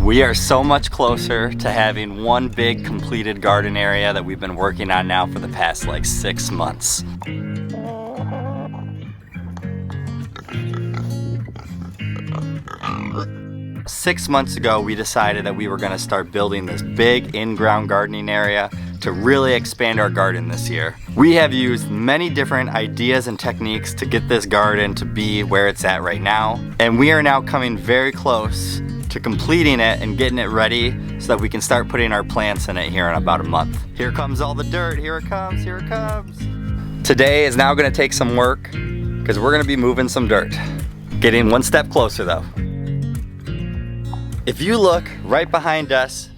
We are so much closer to having one big completed garden area that we've been working on now for the past like 6 months. Six months ago, we decided that we were gonna start building this big in-ground gardening area to really expand our garden this year. We have used many different ideas and techniques to get this garden to be where it's at right now. And we are now coming very close to completing it and getting it ready so that we can start putting our plants in it here in about a month. Here comes all the dirt, here it comes, here it comes. Today is now gonna take some work because we're gonna be moving some dirt. Getting one step closer though. If you look right behind us,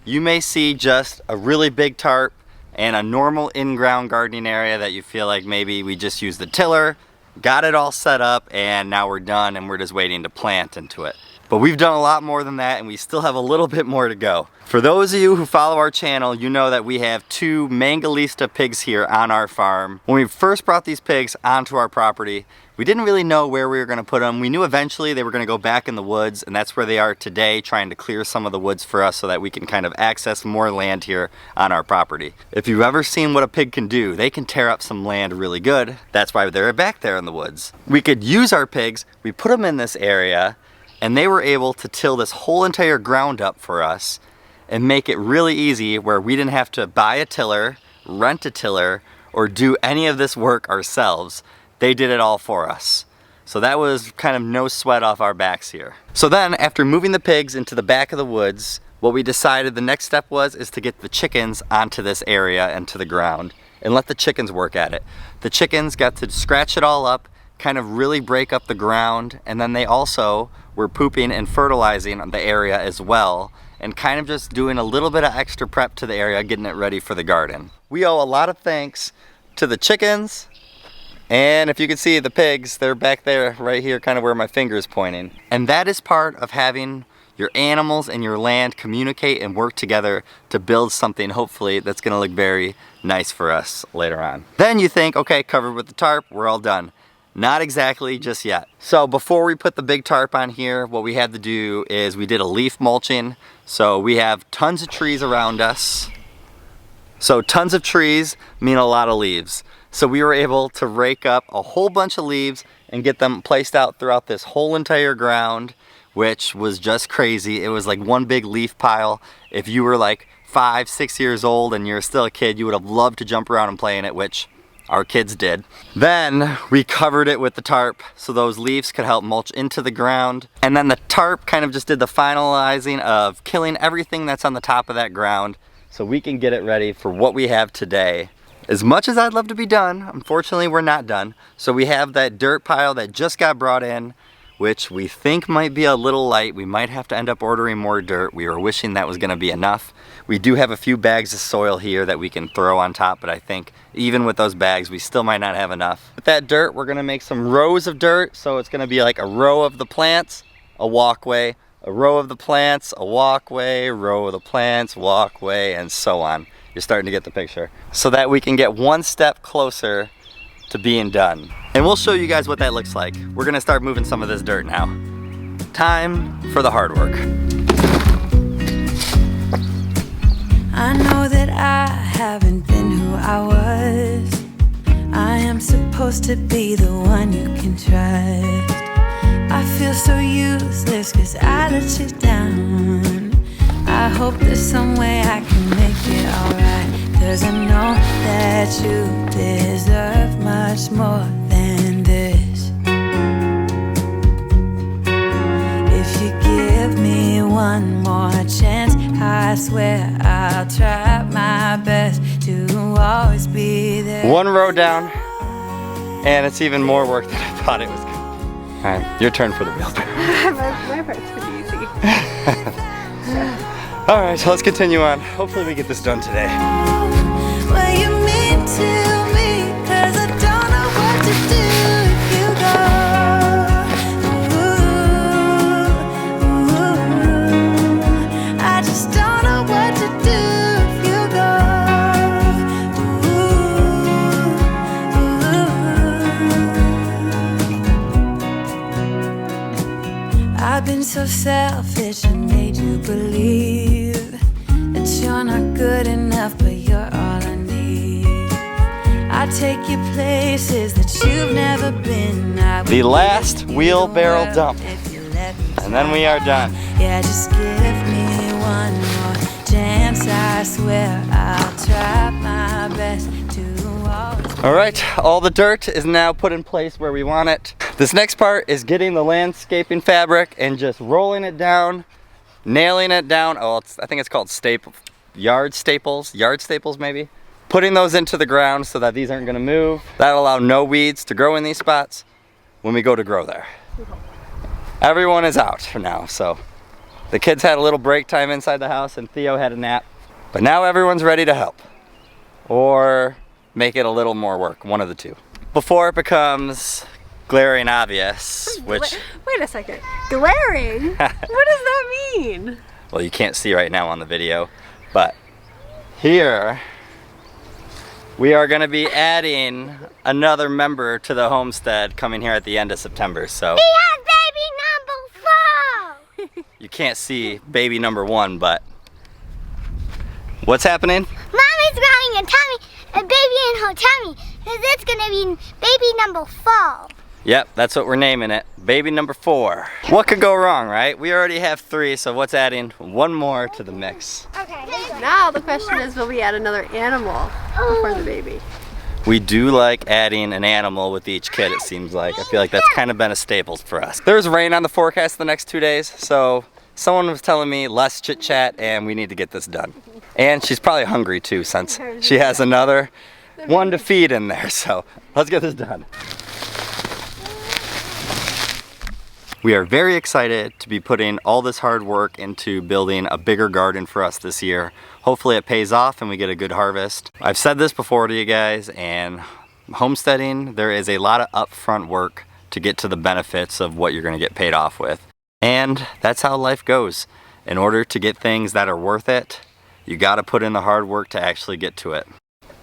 you may see just a really big tarp and a normal in-ground gardening area that you feel like maybe we just used the tiller, got it all set up, and now we're done and we're just waiting to plant into it. But we've done a lot more than that and we still have a little bit more to go. For those of you who follow our channel, you know that we have 2 Mangalitsa pigs here on our farm. When we first brought these pigs onto our property, we didn't really know where we were gonna put them. We knew eventually they were gonna go back in the woods, and that's where they are today, trying to clear some of the woods for us so that we can kind of access more land here on our property. If you've ever seen what a pig can do, they can tear up some land really good. That's why they're back there in the woods. We could use our pigs, we put them in this area, and they were able to till this whole entire ground up for us and make it really easy where we didn't have to buy a tiller, rent a tiller, or do any of this work ourselves. They did it all for us. So that was kind of no sweat off our backs here. So then after moving the pigs into the back of the woods, what we decided the next step is to get the chickens onto this area and to the ground and let the chickens work at it. The chickens got to scratch it all up, kind of really break up the ground, and then they also were pooping and fertilizing the area as well, and kind of just doing a little bit of extra prep to the area, getting it ready for the garden. We owe a lot of thanks to the chickens, and if you can see the pigs, they're back there right here, kind of where my finger is pointing. And that is part of having your animals and your land communicate and work together to build something, hopefully, that's gonna look very nice for us later on. Then you think, okay, covered with the tarp, we're all done. Not exactly just yet. So before we put the big tarp on here, what we had to do is we did a leaf mulching. So we have tons of trees around us. So tons of trees mean a lot of leaves. So we were able to rake up a whole bunch of leaves and get them placed out throughout this whole entire ground, which was just crazy. It was like one big leaf pile. If you were like 5, 6 years old and you're still a kid, you would have loved to jump around and play in it, which our kids did. Then we covered it with the tarp so those leaves could help mulch into the ground. And then the tarp kind of just did the finalizing of killing everything that's on the top of that ground so we can get it ready for what we have today. As much as I'd love to be done, unfortunately we're not done. So we have that dirt pile that just got brought in, which we think might be a little light. We might have to end up ordering more dirt. We were wishing that was gonna be enough. We do have a few bags of soil here that we can throw on top, but I think even with those bags, we still might not have enough. With that dirt, we're gonna make some rows of dirt. So it's gonna be like a row of the plants, a walkway, a row of the plants, a walkway, row of the plants, walkway, and so on. You're starting to get the picture. So that we can get one step closer to being done. And we'll show you guys what that looks like. We're gonna start moving some of this dirt now. Time for the hard work. I know that I haven't been who I was. I am supposed to be the one you can trust. I feel so useless cause I let you down. I hope there's some way I can make it alright, cause I know that you deserve much more than this. If you give me one more chance, I swear I'll try my best to always be there. One row down, and it's even more work than I thought it was gonna be. All right, your turn for the wheelbarrow. My part's pretty easy. All right, so let's continue on. Hopefully we get this done today. Well, you mean to me, cause I don't know what to do if you go. Ooh, I just don't know what to do if you go. I've been so selfish and made you believe take you places that you've never been. The last wheelbarrow dump. And then we are done. Yeah, just give me one more chance. I swear I'll try my best to always. All right, all the dirt is now put in place where we want it. This next part is getting the landscaping fabric and just rolling it down, nailing it down. Oh, I think it's called yard staples maybe. Putting those into the ground so that these aren't gonna move. That'll allow no weeds to grow in these spots when we go to grow there. Everyone is out for now, so the kids had a little break time inside the house and Theo had a nap. But now everyone's ready to help. Or make it a little more work, one of the two. Before it becomes glaring obvious, which... Wait a second. Glaring? What does that mean? Well, you can't see right now on the video, but here we are gonna be adding another member to the homestead coming here at the end of September, so. You can't see baby number 1, but what's happening? Mommy's growing a baby in her tummy, because it's gonna be baby number 4. Yep, that's what we're naming it. Baby number 4. What could go wrong, right? We already have 3, so what's adding 1 more to the mix? Okay. Now the question is, will we add another animal before the baby? We do like adding an animal with each kid, it seems like. I feel like that's kind of been a staple for us. There's rain on the forecast the next 2 days, so someone was telling me less chit chat and we need to get this done. And she's probably hungry too, since she has another one to feed in there, so let's get this done. We are very excited to be putting all this hard work into building a bigger garden for us this year. Hopefully it pays off and we get a good harvest. I've said this before to you guys, and homesteading, there is a lot of upfront work to get to the benefits of what you're gonna get paid off with. And that's how life goes. In order to get things that are worth it, you gotta put in the hard work to actually get to it.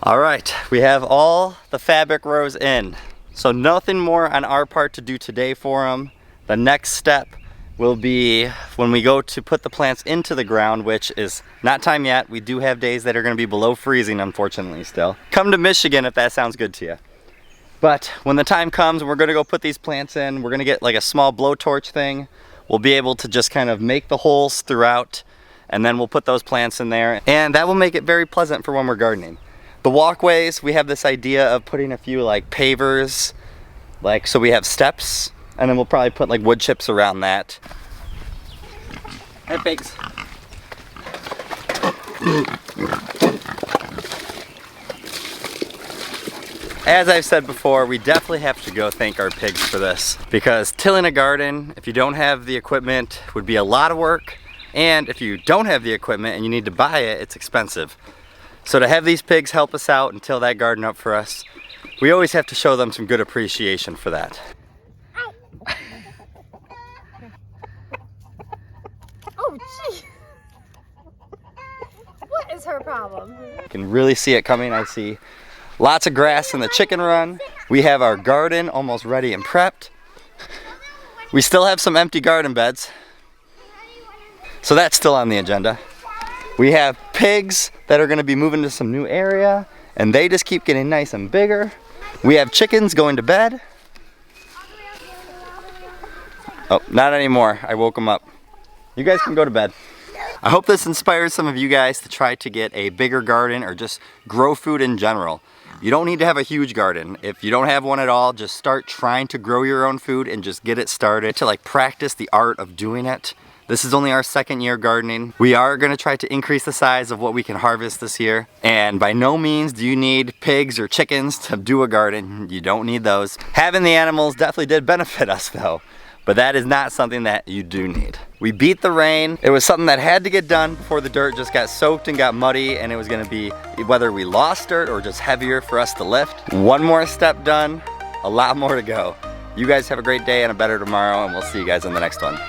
All right, we have all the fabric rows in. So nothing more on our part to do today for them. The next step will be when we go to put the plants into the ground, which is not time yet. We do have days that are gonna be below freezing, unfortunately still. Come to Michigan if that sounds good to you. But when the time comes, we're gonna go put these plants in. We're gonna get like a small blowtorch thing. We'll be able to just kind of make the holes throughout, and then we'll put those plants in there. And that will make it very pleasant for when we're gardening. The walkways, we have this idea of putting a few like pavers, like so we have steps, and then we'll probably put like wood chips around that. Hey pigs. As I've said before, we definitely have to go thank our pigs for this, because tilling a garden, if you don't have the equipment, would be a lot of work, and if you don't have the equipment and you need to buy it, it's expensive. So to have these pigs help us out and till that garden up for us, we always have to show them some good appreciation for that. Oh, gee. What is her problem? You can really see it coming. I see lots of grass in the chicken run. We have our garden almost ready and prepped. We still have some empty garden beds, so that's still on the agenda. We have pigs that are gonna be moving to some new area, and they just keep getting nice and bigger. We have chickens going to bed. Oh, not anymore. I woke them up. You guys can go to bed. I hope this inspires some of you guys to try to get a bigger garden or just grow food in general. You don't need to have a huge garden. If you don't have one at all, just start trying to grow your own food and just get it started to like practice the art of doing it. This is only our 2nd year gardening. We are gonna try to increase the size of what we can harvest this year. And by no means do you need pigs or chickens to do a garden. You don't need those. Having the animals definitely did benefit us though. But that is not something that you do need. We beat the rain. It was something that had to get done before the dirt just got soaked and got muddy, and it was gonna be whether we lost dirt or just heavier for us to lift. One more step done, a lot more to go. You guys have a great day and a better tomorrow, and we'll see you guys in the next one.